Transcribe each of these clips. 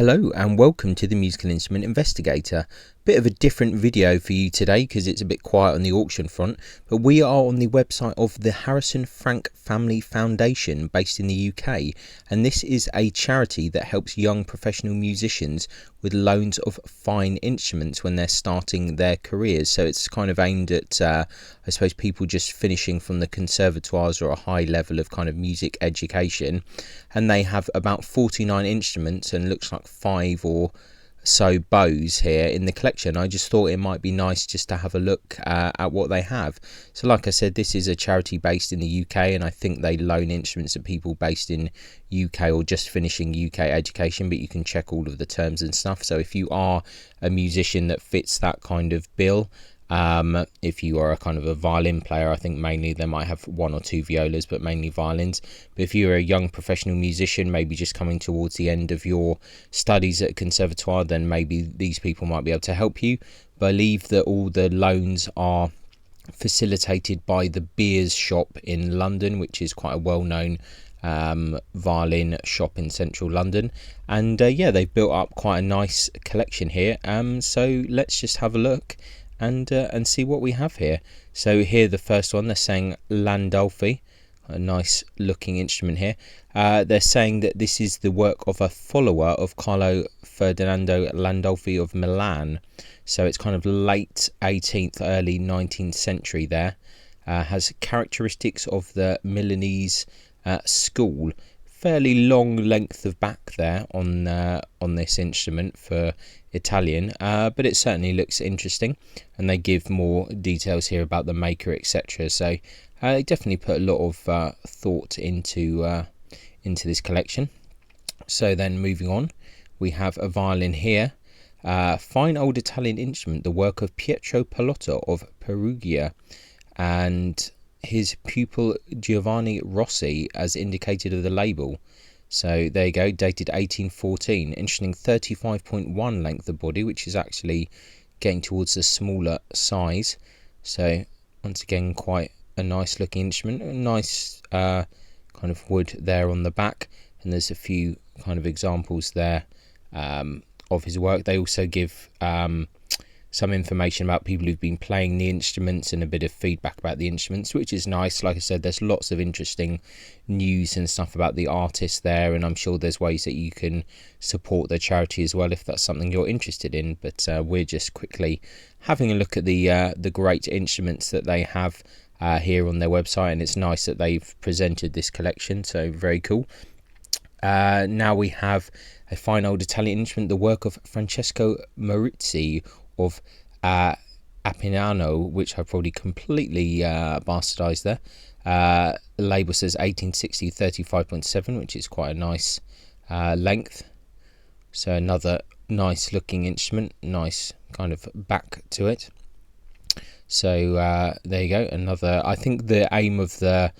Hello and welcome to the Musical Instrument Investigator. Bit of a different video for you today because it's a bit quiet on the auction front, but we are on the website of the Harrison Frank Family Foundation based in the UK, and this is a charity that helps young professional musicians with loans of fine instruments when they're starting their careers. So it's kind of aimed at I suppose people just finishing from the conservatoires or a high level of kind of music education, and they have about 49 instruments and looks like 5 or so bows here in the collection. I just thought it might be nice just to have a look at what they have. So like I said, this is a charity based in the UK, and I think they loan instruments to people based in UK or just finishing UK education, but you can check all of the terms and stuff. So if you are a musician that fits that kind of bill, if you are a kind of a violin player, I think mainly they might have 1 or 2 violas, but mainly violins. But if you're a young professional musician, maybe just coming towards the end of your studies at a conservatoire, then maybe these people might be able to help you. Believe that all the loans are facilitated by the Beers shop in London, which is quite a well-known violin shop in central London, and yeah, they've built up quite a nice collection here. So let's just have a look and see what we have here. So here, the first one, they're saying Landolfi, a nice looking instrument here. They're saying that this is the work of a follower of Carlo Ferdinando Landolfi of Milan. So it's kind of late 18th, early 19th century there. Has characteristics of the Milanese school. Fairly long length of back there on this instrument for Italian, but it certainly looks interesting, and they give more details here about the maker, etc. So they definitely put a lot of thought into this collection. So then moving on, we have a violin here, fine old Italian instrument, the work of Pietro Pallotta of Perugia, and his pupil Giovanni Rossi, as indicated of the label. So there you go, dated 1814. Interesting, 35.1 length of body, which is actually getting towards the smaller size. So once again, quite a nice looking instrument. A nice kind of wood there on the back, and there's a few kind of examples there of his work. They also give some information about people who've been playing the instruments and a bit of feedback about the instruments, which is nice. Like I said, there's lots of interesting news and stuff about the artist there, and I'm sure there's ways that you can support the charity as well if that's something you're interested in. But we're just quickly having a look at the great instruments that they have here on their website, and it's nice that they've presented this collection, so very cool. Now we have a fine old Italian instrument, the work of Francesco Marizzi of Appiano, which I probably completely bastardized there. The label says 1860 35.7, which is quite a nice length. So another nice looking instrument, nice kind of back to it. So there you go, another. I think the aim of the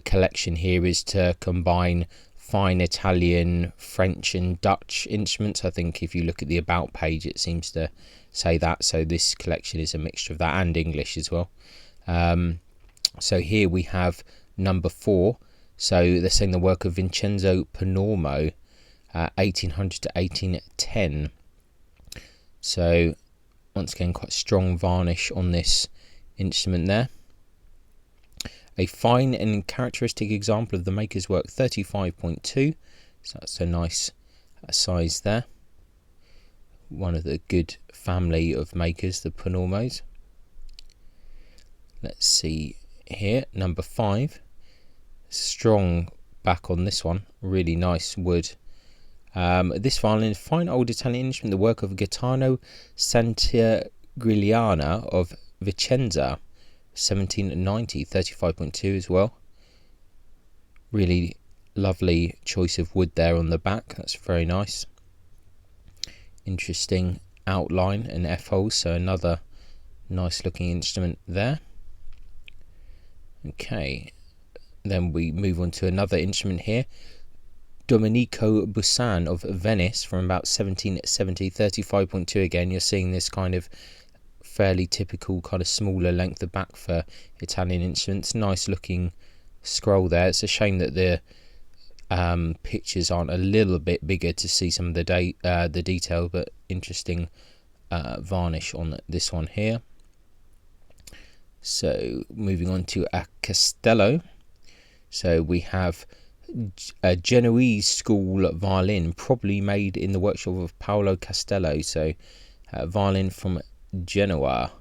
collection here is to combine fine Italian, French and Dutch instruments. I think if you look at the about page, it seems to say that. So this collection is a mixture of that and English as well. So here we have number 4. So they're saying the work of Vincenzo Panormo, 1800 to 1810. So once again, quite strong varnish on this instrument there. A fine and characteristic example of the maker's work, 35.2. So that's a nice size there. One of the good family of makers, the Panormos. Let's see here, number 5. Strong back on this one, really nice wood. This violin, fine old Italian instrument, the work of Gaetano Santigrigliana of Vicenza, 1790, 35.2 as well. Really lovely choice of wood there on the back, that's very nice. Interesting outline and F-holes, so another nice looking instrument there. Okay, then we move on to another instrument here, Domenico Busan of Venice from about 1770, 35.2 again. You're seeing this kind of fairly typical kind of smaller length of back for Italian instruments. Nice looking scroll there. It's a shame that the pictures aren't a little bit bigger to see some of the detail, but interesting varnish on this one here. So moving on to a Castello. So we have a Genoese school violin, probably made in the workshop of Paolo Castello. So violin from Genoa,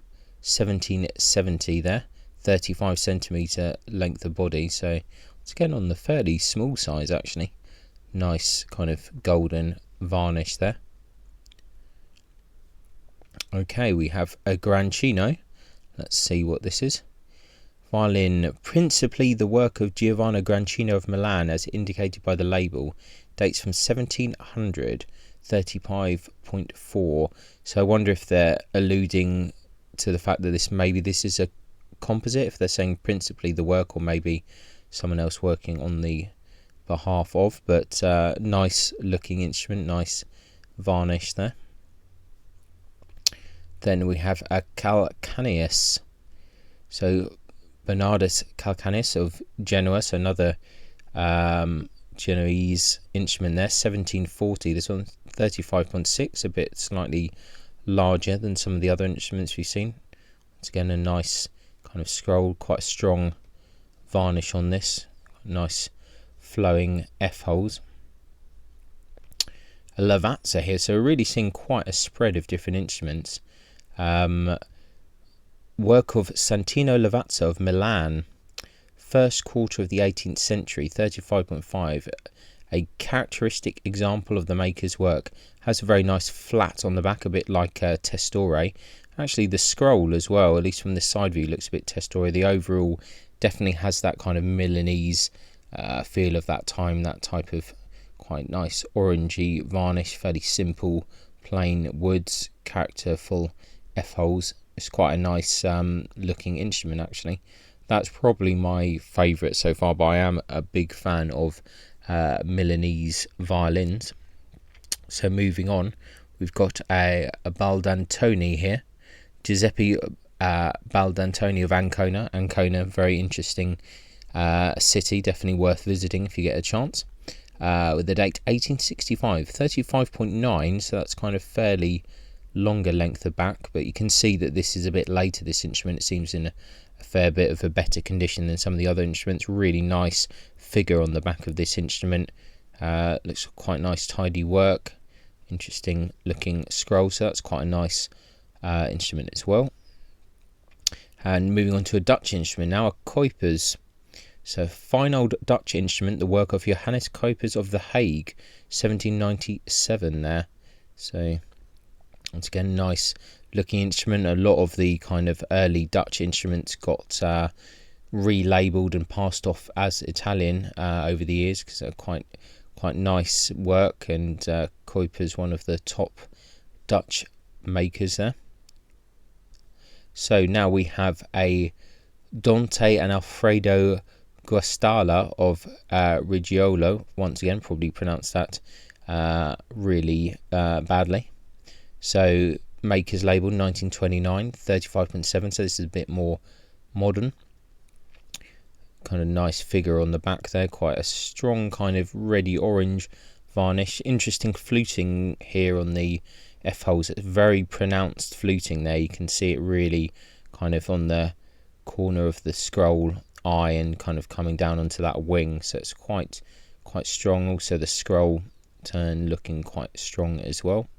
1770 there, 35 centimetre length of body. So it's again on the fairly small size actually. Nice kind of golden varnish there. Okay, we have a Grancino. Let's see what this is. Violin, principally the work of Giovanni Grancino of Milan, as indicated by the label, dates from 1700, 35.4. So I wonder if they're alluding to the fact that this is a composite, if they're saying principally the work, or maybe someone else working on the behalf of. But nice looking instrument, nice varnish there. Then we have a Calcaneus. So Bernardus Calcaneus of Genoa, so another Genoese instrument there, 1740. This one 35.6, a bit slightly larger than some of the other instruments we've seen. Once again, a nice kind of scroll, quite a strong varnish on this, nice flowing F holes. A Lavazza here, so we're really seeing quite a spread of different instruments. Work of Santino Lavazza of Milan, first quarter of the 18th century, 35.5. A characteristic example of the maker's work. Has a very nice flat on the back, a bit like Testore. Actually, the scroll as well, at least from this side view, looks a bit Testore. The overall definitely has that kind of Milanese feel of that time, that type of quite nice orangey varnish, fairly simple, plain woods, characterful F holes. It's quite a nice looking instrument actually. That's probably my favourite so far, but I am a big fan of Milanese violins. So moving on, we've got a Baldantoni here. Giuseppe Baldantoni of Ancona. Ancona, very interesting city, definitely worth visiting if you get a chance. With the date 1865, 35.9, so that's kind of fairly longer length of back, but you can see that this is a bit later. This instrument, it seems in a fair bit of a better condition than some of the other instruments. Really nice figure on the back of this instrument. Looks quite nice, tidy work, interesting looking scroll, so that's quite a nice instrument as well. And moving on to a Dutch instrument now, a Kuipers. So fine old Dutch instrument, the work of Johannes Kuipers of The Hague, 1797 there. So once again, nice looking instrument. A lot of the kind of early Dutch instruments got relabeled and passed off as Italian over the years, because they're quite nice work, and Kuipers, one of the top Dutch makers there. So now we have a Dante and Alfredo Guastalla of Rigiolo. Once again, probably pronounced that really badly. So maker's label 1929, 35.7, so this is a bit more modern. Kind of nice figure on the back there, quite a strong kind of reddy orange varnish. Interesting fluting here on the F holes. It's very pronounced fluting there. You can see it really kind of on the corner of the scroll eye and kind of coming down onto that wing, so it's quite strong. Also the scroll turn looking quite strong as well.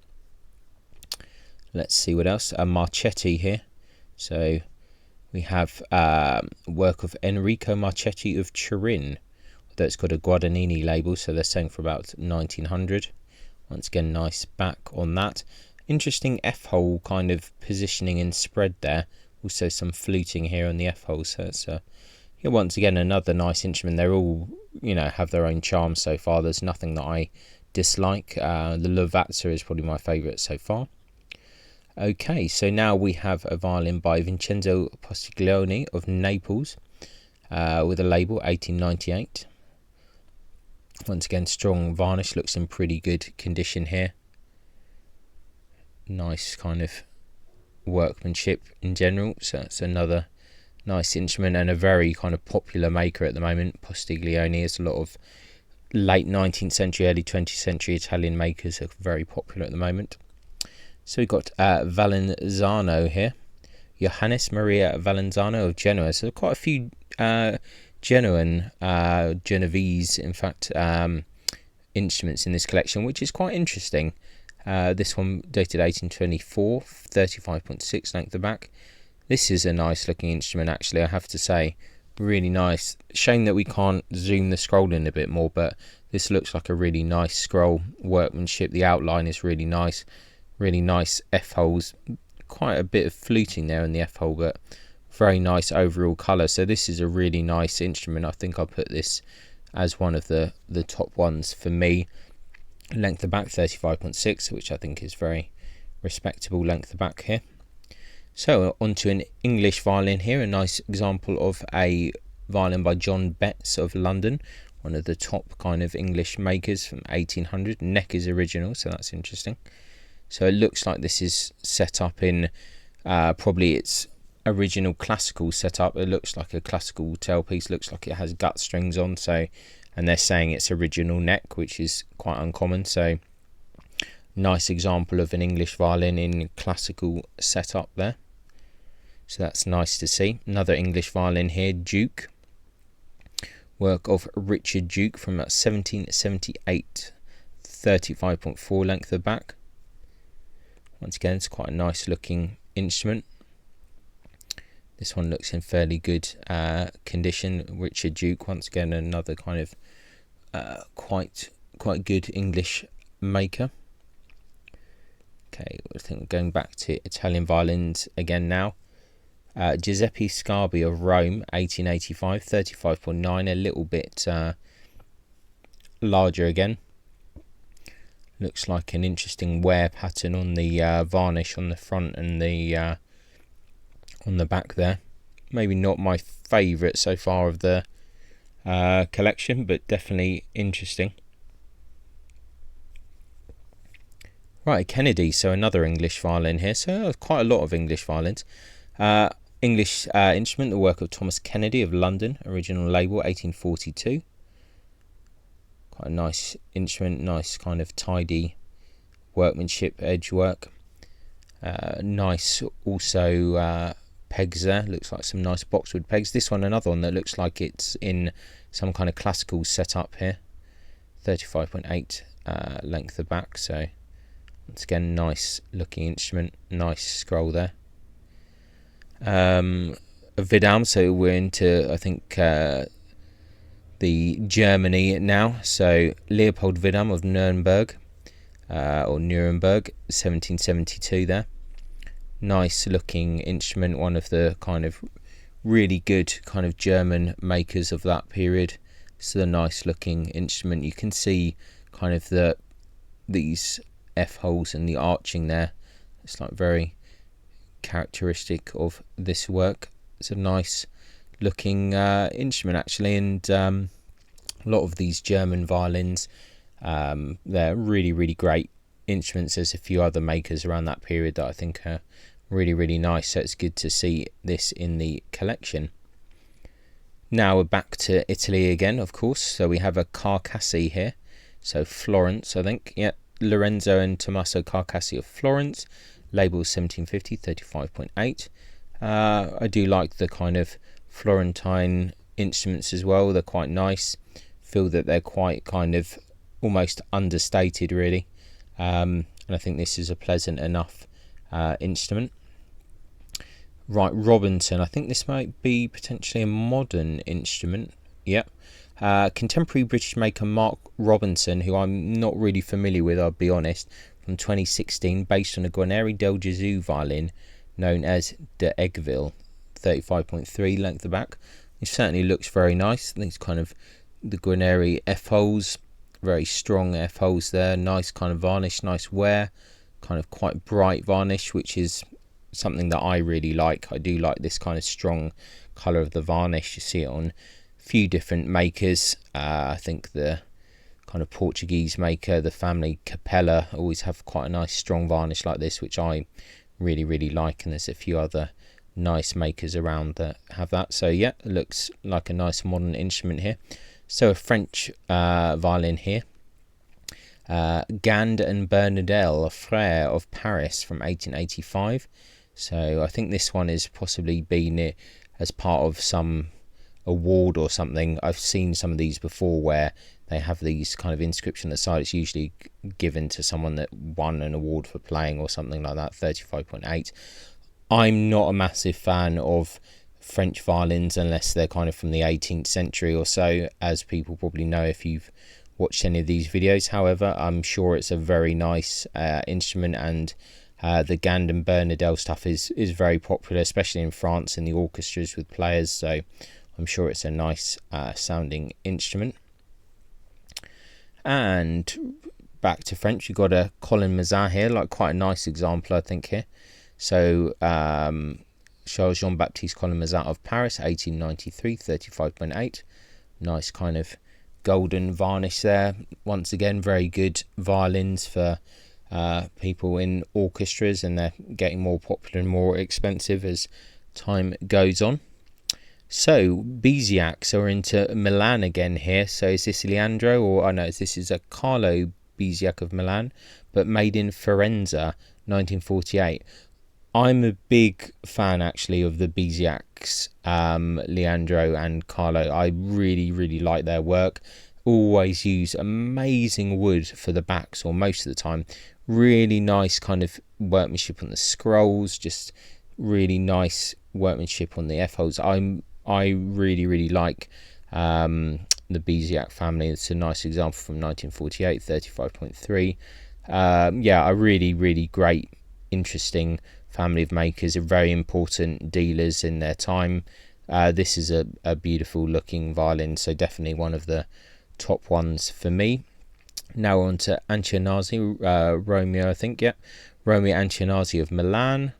Let's see what else. A Marchetti here. So we have work of Enrico Marchetti of Turin, although it's got a Guadagnini label, so they're saying for about 1900. Once again, nice back on that. Interesting F-hole kind of positioning and spread there. Also some fluting here on the F-hole, so it's once again another nice instrument. They're all, have their own charm so far. There's nothing that I dislike. The Lavazza is probably my favourite so far. Okay, so now we have a violin by Vincenzo Postiglione of Naples with a label 1898. Once again, strong varnish, looks in pretty good condition here. Nice kind of workmanship in general, so it's another nice instrument and a very kind of popular maker at the moment. Postiglione has a lot late 19th century, early 20th century Italian makers are very popular at the moment. So we've got Valenzano here, Johannes Maria Valenzano of Genoa. So quite a few Genovese, in fact, instruments in this collection, which is quite interesting. This one dated 1824, 35.6 length of back. This is a nice looking instrument, actually, I have to say. Really nice. Shame that we can't zoom the scroll in a bit more, but this looks like a really nice scroll workmanship. The outline is really nice F holes, quite a bit of fluting there in the F hole, but very nice overall colour. So this is a really nice instrument. I think I'll put this as one of the top ones for me. Length of back 35.6, which I think is very respectable length of back here. So onto an English violin here, a nice example of a violin by John Betts of London, one of the top kind of English makers from 1800. Neck is original, so that's interesting. So it looks like this is set up in probably its original classical setup. It looks like a classical tailpiece, looks like it has gut strings on, so, and they're saying it's original neck, which is quite uncommon. So nice example of an English violin in classical setup there. So that's nice to see. Another English violin here, Duke. Work of Richard Duke from 1778. 35.4 length of back. Once again, it's quite a nice looking instrument. This one looks in fairly good condition. Richard Duke, once again, another kind of quite good English maker. Okay, I think we're going back to Italian violins again now. Giuseppe Scarbi of Rome, 1885, 35.9, a little bit larger again. Looks like an interesting wear pattern on the varnish on the front and the on the back there. Maybe not my favourite so far of the collection, but definitely interesting. Right, Kennedy, so another English violin here. So quite a lot of English violins. English instrument, the work of Thomas Kennedy of London, original label 1842. Quite a nice instrument, nice kind of tidy workmanship, edge work. Nice also pegs there, looks like some nice boxwood pegs. This one, another one that looks like it's in some kind of classical setup here. 35.8 length of back, so once again, nice looking instrument, nice scroll there. Vidam, so we're into, I think, the Germany now. So Leopold Vidam of Nuremberg, or Nuremberg, 1772 there. Nice looking instrument, one of the kind of really good kind of German makers of that period. So a nice looking instrument. You can see kind of these F holes and the arching there. It's like very characteristic of this work. It's a nice looking instrument actually, and a lot of these German violins, they're really great instruments. There's a few other makers around that period that I think are really nice, so it's good to see this in the collection. Now we're back to Italy again, of course. So we have a Carcassi here, so Florence, I think, yeah, Lorenzo and Tommaso Carcassi of Florence, label 1750, 35.8. I do like the kind of Florentine instruments as well. They're quite nice. Feel that they're quite kind of almost understated, really. And I think this is a pleasant enough instrument. Right, Robinson. I think this might be potentially a modern instrument. Yep. Contemporary British maker Mark Robinson, who I'm not really familiar with, I'll be honest, from 2016, based on a Guarneri del Gesù violin known as de Eggville, 35.3 length of back. It certainly looks very nice. These kind of the Guarneri F holes, very strong F holes there, nice kind of varnish, nice wear, kind of quite bright varnish, which is something that I really like. I do like this kind of strong colour of the varnish. You see it on a few different makers. I think the kind of Portuguese maker, the family Capella, always have quite a nice strong varnish like this, which I really like, and there's a few other nice makers around that have that. So yeah, it looks like a nice modern instrument here. So a French violin here. Gand and Bernardel, Frère of Paris from 1885. So I think this one is possibly been as part of some award or something. I've seen some of these before where they have these kind of inscription on the side. It's usually given to someone that won an award for playing or something like that. 35.8. I'm not a massive fan of French violins unless they're kind of from the 18th century or so, as people probably know if you've watched any of these videos. However, I'm sure it's a very nice instrument, and the Gand and Bernardel stuff is very popular, especially in France in the orchestras with players, so I'm sure it's a nice sounding instrument. And back to French, you've got a Colin Mazin here, like quite a nice example I think here. So Charles Jean-Baptiste Colin Mazin of Paris, 1893, 35.8. Nice kind of golden varnish there. Once again, very good violins for people in orchestras, and they're getting more popular and more expensive as time goes on. So Biziac, so we're into Milan again here. So is this Leandro, or no, this is a Carlo Biziac of Milan, but made in Firenze, 1948. I'm a big fan actually of the Biziacs, Leandro and Carlo. I really like their work. Always use amazing wood for the backs, or most of the time. Really nice kind of workmanship on the scrolls, just really nice workmanship on the F-holes. I really like the Biziac family. It's a nice example from 1948, 35.3. Yeah, a really great, interesting family of makers, are very important dealers in their time. This is a beautiful looking violin, so definitely one of the top ones for me. Now on to Ancionazzi, Romeo, I think, yeah. Romeo Ancionazzi of Milan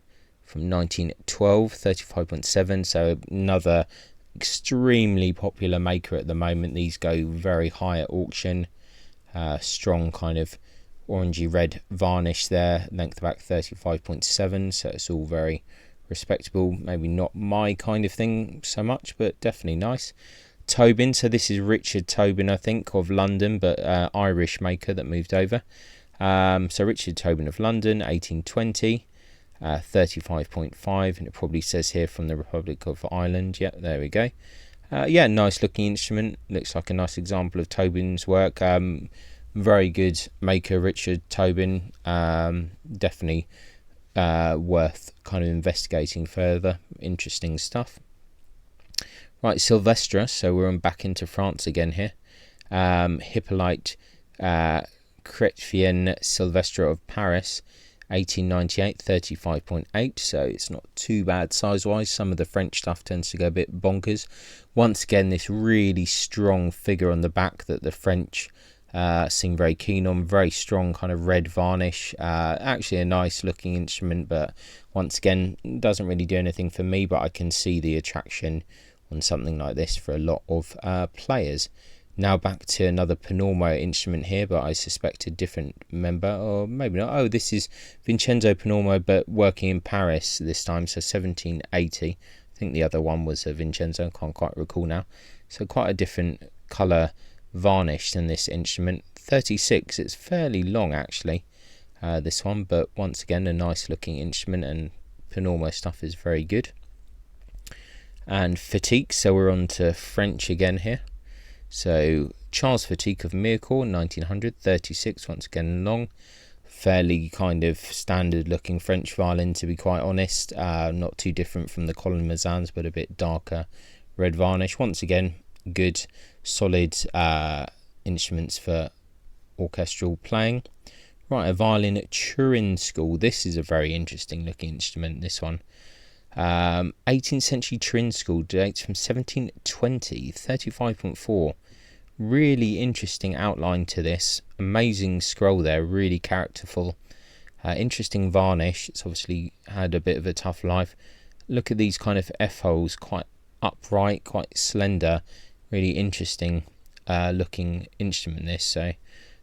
from 1912, 35.7. So another extremely popular maker at the moment. These go very high at auction. Strong kind of orangey red varnish there. Length back 35.7. So it's all very respectable. Maybe not my kind of thing so much, but definitely nice. Tobin, so this is Richard Tobin, I think, of London, but Irish maker that moved over. So Richard Tobin of London, 1820, 35.5, and it probably says here from the Republic of Ireland. Yeah, there we go. Yeah, nice looking instrument. Looks like a nice example of Tobin's work. Very good maker, Richard Tobin. Definitely worth kind of investigating further. Interesting stuff. Right, Sylvestre, so we're back into France again here. Hippolyte Chrétien Sylvestre of Paris, 1898, 35.8, so it's not too bad size-wise. Some of the French stuff tends to go a bit bonkers. Once again, this really strong figure on the back that the French seem very keen on. Very strong kind of red varnish. Actually a nice looking instrument, but once again, doesn't really do anything for me, but I can see the attraction on something like this for a lot of players. Now back to another Panormo instrument here, but I suspect a different member, or maybe not. Oh, this is Vincenzo Panormo, but working in Paris this time, so 1780. I think the other one was a Vincenzo, can't quite recall now. So quite a different colour varnish than this instrument. 36, it's fairly long actually, this one, but once again a nice looking instrument, and Panormo stuff is very good. And Fatigue, so we're on to French again here. So Charles Fatigue of Mirecourt, 1900, 36, once again long. Fairly kind of standard looking French violin, to be quite honest. Not too different from the Colin Mazins, but a bit darker red varnish. Once again, good solid instruments for orchestral playing. Right, a violin at Turin School. This is a very interesting looking instrument, this one. 18th century Turin School, dates from 1720, 35.4. Really interesting outline to this. Amazing scroll there, really characterful. Interesting varnish. It's obviously had a bit of a tough life. Look at these kind of F-holes, quite upright, quite slender. Really interesting looking instrument this. So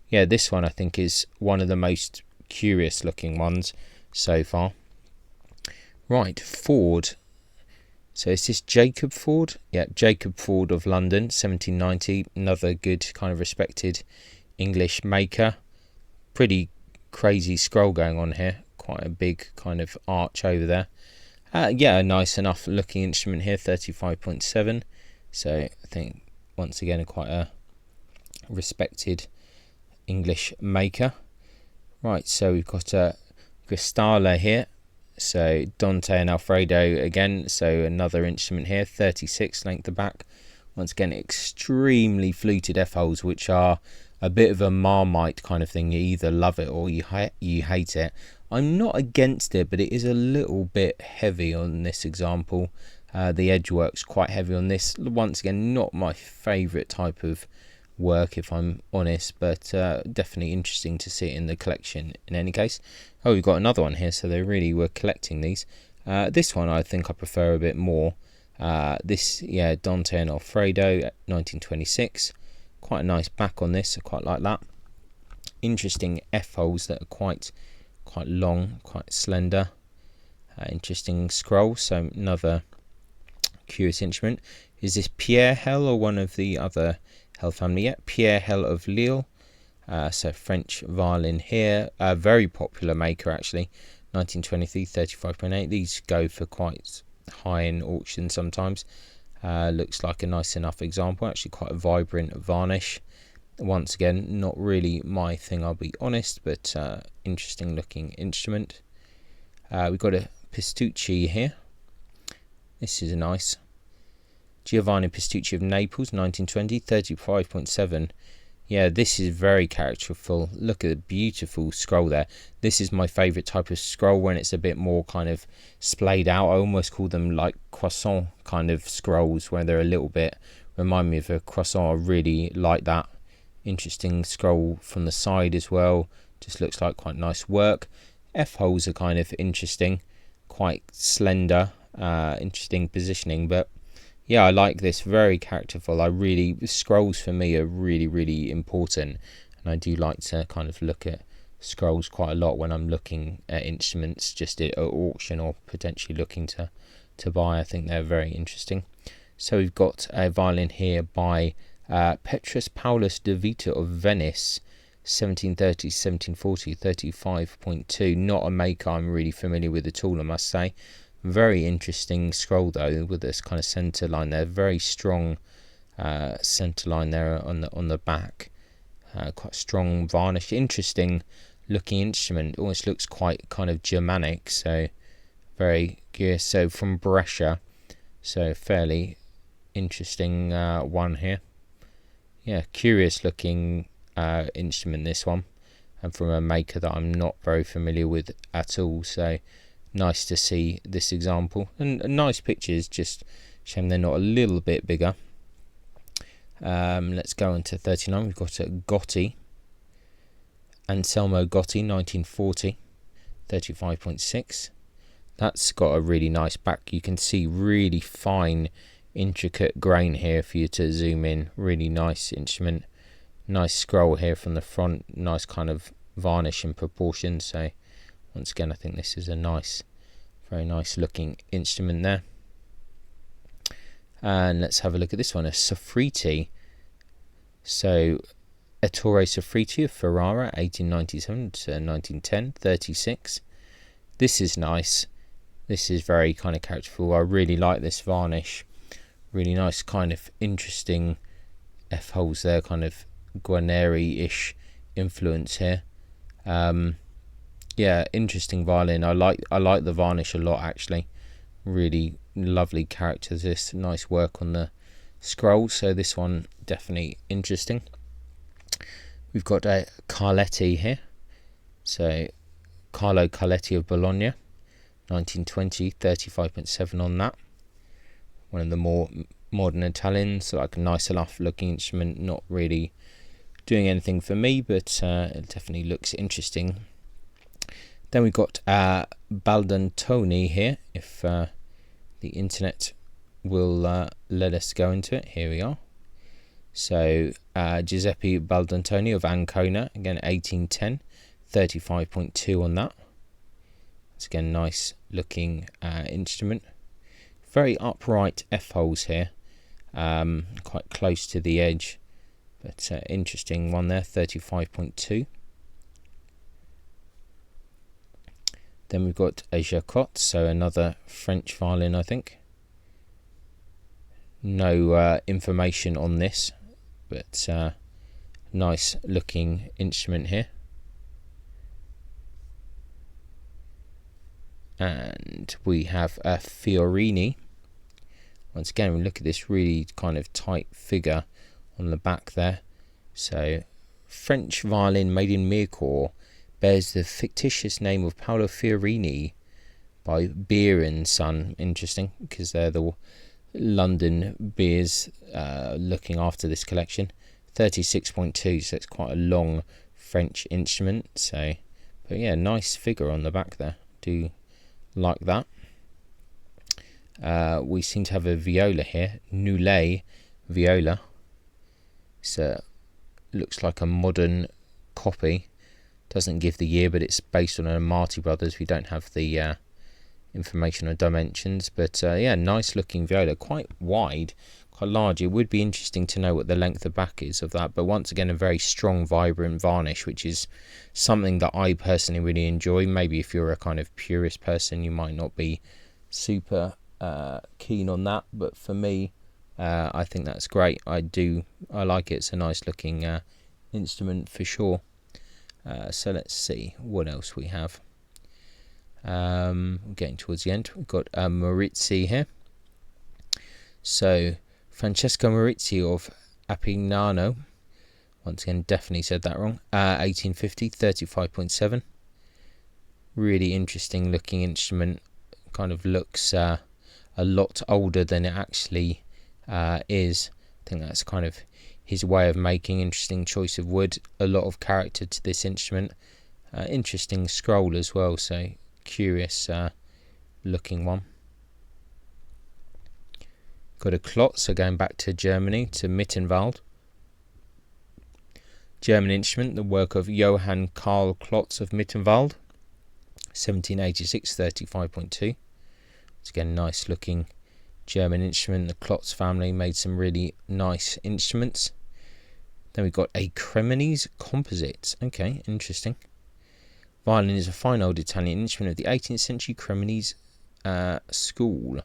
yeah, this one I think is one of the most curious looking ones so far. Right, Ford. So is this Jacob Ford? Yeah, Jacob Ford of London, 1790. Another good kind of respected English maker. Pretty crazy scroll going on here. Quite a big kind of arch over there. Yeah, a nice enough looking instrument here, 35.7. So I think once again quite a respected English maker. Right, so we've got a Cristala here. So Dante and Alfredo again. So another instrument here, 36 length to back. Once again, extremely fluted F holes, which are a bit of a Marmite kind of thing. You either love it or you hate it. I'm not against it, but it is a little bit heavy on this example. The edge work's quite heavy on this. Once again, not my favourite type of work, if I'm honest, but definitely interesting to see it in the collection in any case. Oh, we've got another one here, so they really were collecting these. This one I think I prefer a bit more. This, yeah, Dante and Alfredo, 1926. Quite a nice back on this, I quite like that. Interesting F holes that are quite long, quite slender. Interesting scroll. So another curious instrument. Is this Pierre Hell or one of the other Hell family? Yeah, Pierre Hell of Lille. So French violin here. Very popular maker actually. 1923, 35.8. These go for quite high in auction sometimes. Looks like a nice enough example. Actually quite a vibrant varnish. Once again, not really my thing, I'll be honest, but interesting looking instrument. We've got a Pistucci here. This is a nice Giovanni Pistucci of Naples, 1920, 35.7. Yeah, this is very characterful. Look at the beautiful scroll there. This is my favourite type of scroll when it's a bit more kind of splayed out. I almost call them like croissant kind of scrolls where they're a little bit, remind me of a croissant. I really like that. Interesting scroll from the side as well. Just looks like quite nice work. F holes are kind of interesting, quite slender, interesting positioning, but yeah, I like this, very characterful. Scrolls for me are really important, and I do like to kind of look at scrolls quite a lot when I'm looking at instruments just at auction or potentially looking to buy. I think they're very interesting. So we've got a violin here by Petrus Paulus de Vita of Venice, 1730, 1740, 35.2. Not a maker I'm really familiar with at all, I must say. Very interesting scroll though, with this kind of centre line there. Very strong centre line there on the back. Quite strong varnish. Interesting looking instrument. Almost looks quite kind of Germanic. So very curious. So from Brescia. So fairly interesting one here. Yeah, curious looking instrument, this one, and from a maker that I'm not very familiar with at all. So nice to see this example, and nice pictures. Just shame they're not a little bit bigger. Let's go on to 39. We've got a Gotti, Anselmo Gotti, 1940, 35.6. That's got a really nice back. You can see really fine intricate grain here for you to zoom in. Really nice instrument. Nice scroll here from the front. Nice kind of varnish in proportion. So once again, I think this is a nice, very nice looking instrument there. And let's have a look at this one, a Sofriti. So Ettore Sofriti of Ferrara, 1897 to 1910, 36. This is nice. This is very kind of characterful. I really like this varnish. Really nice kind of interesting F holes there, kind of Guarneri-ish influence here. Yeah, interesting violin. I like the varnish a lot actually. Really lovely characters. This nice work on the scroll. So this one definitely interesting. We've got a Carletti here. So Carlo Carletti of Bologna, 1920, 35.7 on that. One of the more modern Italians, like a nice enough looking instrument, not really doing anything for me, but it definitely looks interesting. Then we've got Baldantoni here, if the internet will let us go into it. Here we are. So Giuseppe Baldantoni of Ancona, again 1810, 35.2 on that. It's again nice looking instrument. Very upright F-holes here, quite close to the edge, but interesting one there, 35.2. Then we've got a Jacquot, so another French violin, I think. No information on this, but nice looking instrument here. And we have a Fiorini. Once again, we look at this really kind of tight figure on the back there. So, French violin made in Mirecourt bears the fictitious name of Paolo Fiorini by Beer and Son. Interesting, because they're the London beers looking after this collection. 36.2, so it's quite a long French instrument. So, but yeah, nice figure on the back there. Do like that. We seem to have a viola here, Noulet viola. So looks like a modern copy. Doesn't give the year, but it's based on a Marty Brothers. We don't have the information on dimensions, but yeah, nice looking viola, quite wide, quite large. It would be interesting to know what the length of back is of that, but once again, a very strong, vibrant varnish, which is something that I personally really enjoy. Maybe if you're a kind of purist person, you might not be super keen on that, but for me, I think that's great. I like it. It's a nice looking instrument for sure. So let's see what else we have. Getting towards the end, we've got Maurizzi here. So Francesco Maurizzi of Appignano, once again definitely said that wrong, 1850, 35.7. Really interesting looking instrument, kind of looks a lot older than it actually is. I think that's kind of his way of making. Interesting choice of wood, a lot of character to this instrument. Interesting scroll as well, so curious looking one. Got a Klotz, so going back to Germany, to Mittenwald. German instrument, the work of Johann Karl Klotz of Mittenwald, 1786, 35.2. It's again nice looking German instrument. The Klotz family made some really nice instruments. Then we've got a Cremonese composite. Okay, interesting. Violin is a fine old Italian instrument of the 18th century Cremonese school.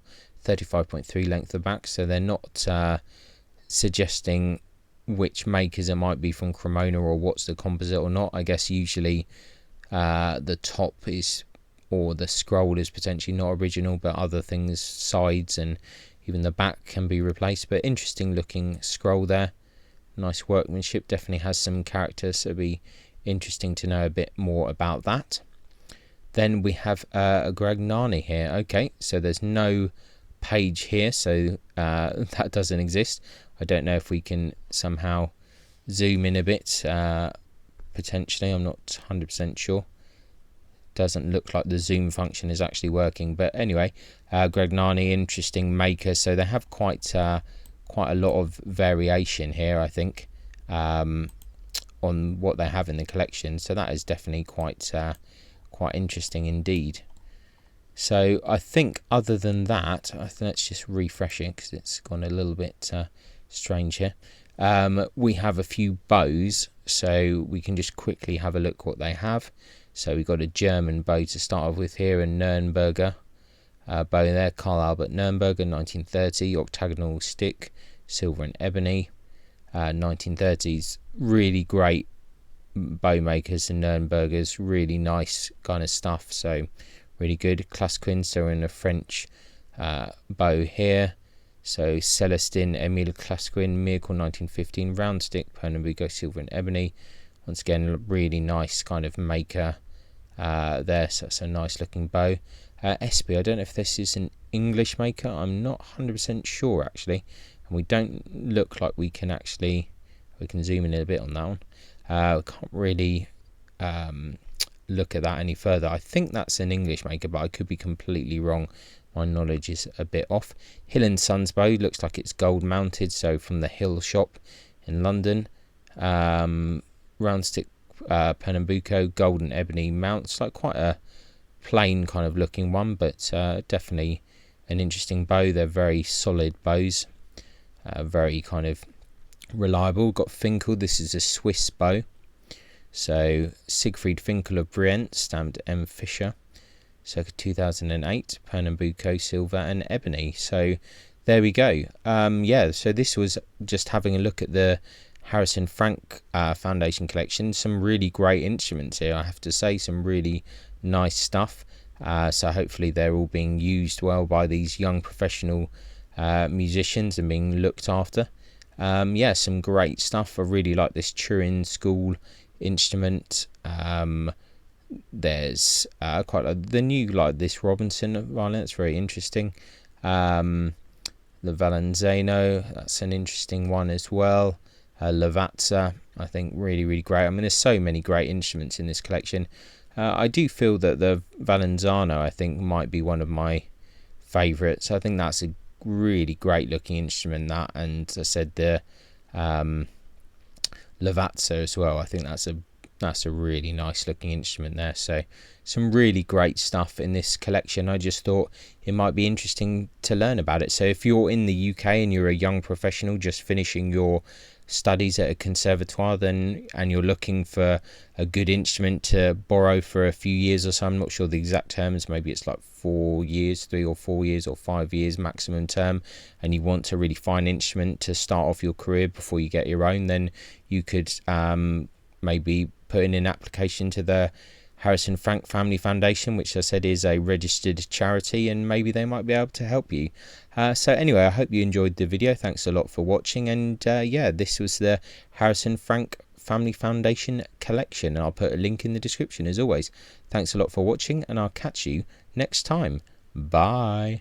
35.3 length of back, so they're not suggesting which makers it might be from Cremona or what's the composite or not. I guess usually the top is, or the scroll is potentially not original, but other things, sides and even the back can be replaced. But interesting looking scroll there. Nice workmanship, definitely has some character, so it'll be interesting to know a bit more about that. Then we have a Gragnani here. Okay, so there's no page here, so that doesn't exist. I don't know if we can somehow zoom in a bit, potentially. I'm not 100% sure. Doesn't look like the zoom function is actually working, but anyway, Gragnani, interesting maker. So they have quite a lot of variation here, I think, on what they have in the collection. So that is definitely quite interesting indeed. So I think other than that, let's just refresh it because it's gone a little bit strange here. We have a few bows, so we can just quickly have a look what they have. So we've got a German bow to start off with here, a Nürnberger bow there, Karl Albert Nürnberger, 1930, octagonal stick, silver and ebony, 1930s. Really great bow makers and Nürnbergers, really nice kind of stuff, so really good. Clasquin, so in a French bow here. So Celestin Emile Clasquin, Miracle 1915, round stick, Pernambuco, silver and ebony. Once again, really nice kind of maker there, so that's a nice looking bow. Espy, I don't know if this is an English maker, I'm not 100% sure actually, and we don't look like we can zoom in a bit on that one. We can't really look at that any further. I think that's an English maker, but I could be completely wrong. My knowledge is a bit off. Hill & Sons bow, looks like it's gold mounted, so from the Hill shop in London. Round stick Pernambuco, gold and ebony mounts, like quite a plain kind of looking one, but definitely an interesting bow. They're very solid bows, very kind of reliable. Got Finkel, this is a Swiss bow. So Siegfried Finkel of Brienne, stamped M. Fischer, circa 2008, Pernambuco silver and ebony. So there we go. Yeah, so this was just having a look at the Harrison Frank Foundation collection. Some really great instruments here, I have to say, some really nice stuff. So hopefully they're all being used well by these young professional musicians and being looked after. Yeah, some great stuff. I really like this Turin School instrument. There's quite the new, like this Robinson violin, it's very interesting. The Valenzano, that's an interesting one as well. Lavazza, I think really great. I mean, there's so many great instruments in this collection. I do feel that the Valenzano, I think, might be one of my favourites. I think that's a really great looking instrument, that, and I said the Lavazza as well. I think that's a really nice looking instrument there. So some really great stuff in this collection. I just thought it might be interesting to learn about it. So if you're in the UK and you're a young professional just finishing your studies at a conservatoire, then, and you're looking for a good instrument to borrow for a few years or so, I'm not sure the exact terms, maybe it's like 4 years, 3 or 4 years or 5 years maximum term, and you want a really fine instrument to start off your career before you get your own, then you could maybe put in an application to the Harrison Frank Family Foundation, which I said is a registered charity, and maybe they might be able to help you. So anyway, I hope you enjoyed the video. Thanks a lot for watching, and yeah, this was the Harrison Frank Family Foundation collection. I'll put a link in the description as always. Thanks a lot for watching, and I'll catch you next time. Bye.